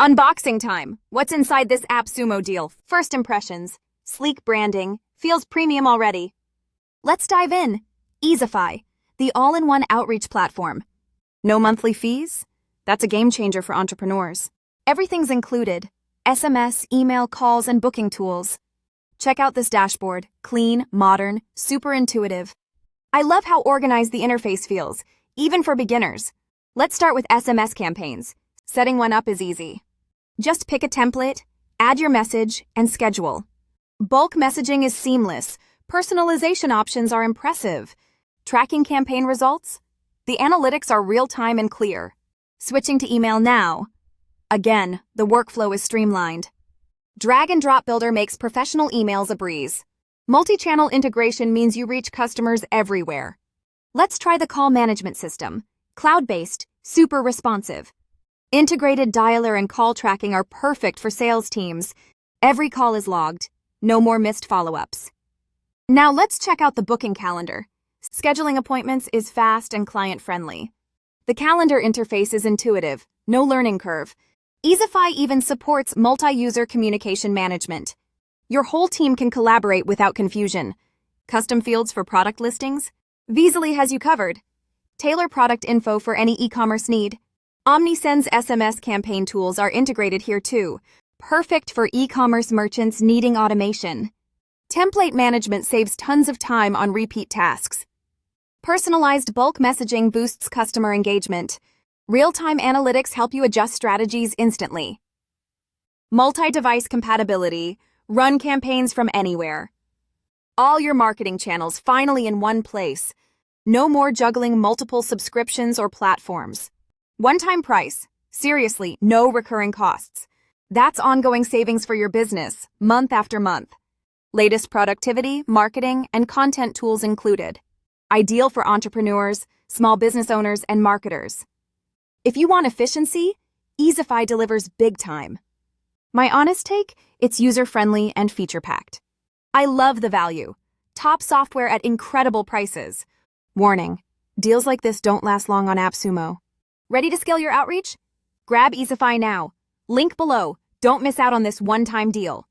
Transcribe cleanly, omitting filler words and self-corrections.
Unboxing time. What's inside this AppSumo deal? First impressions. Sleek branding. Feels premium already. Let's dive in. Easify, the all-in-one outreach platform. No monthly fees? That's a game changer for entrepreneurs. Everything's included. SMS, email, calls, and booking tools. Check out this dashboard. Clean, modern, super intuitive. I love how organized the interface feels, even for beginners. Let's start with SMS campaigns. Setting one up is easy. Just pick a template, add your message, and schedule. Bulk messaging is seamless. Personalization options are impressive. Tracking campaign results? The analytics are real-time and clear. Switching to email now. Again, the workflow is streamlined. Drag and drop builder makes professional emails a breeze. Multi-channel integration means you reach customers everywhere. Let's try the call management system. Cloud-based, super responsive. Integrated dialer and call tracking are perfect for sales teams. Every call is logged. No more missed follow-ups. Now let's check out the booking calendar. Scheduling appointments is fast and client-friendly. The calendar interface is intuitive, no learning curve. Easify even supports multi-user communication management. Your whole team can collaborate without confusion. Custom fields for product listings? Veasely has you covered. Tailor product info for any e-commerce need. OmniSend's SMS campaign tools are integrated here too. Perfect for e-commerce merchants needing automation. Template management saves tons of time on repeat tasks. Personalized bulk messaging boosts customer engagement. Real-time analytics help you adjust strategies instantly. Multi-device compatibility. Run campaigns from anywhere. All your marketing channels finally in one place. No more juggling multiple subscriptions or platforms. One-time price. Seriously, no recurring costs. That's ongoing savings for your business, month after month. Latest productivity, marketing, and content tools included. Ideal for entrepreneurs, small business owners, and marketers. If you want efficiency, Easify delivers big time. My honest take, it's user-friendly and feature-packed. I love the value. Top software at incredible prices. Warning, deals like this don't last long on AppSumo. Ready to scale your outreach? Grab Easify now. Link below. Don't miss out on this one-time deal.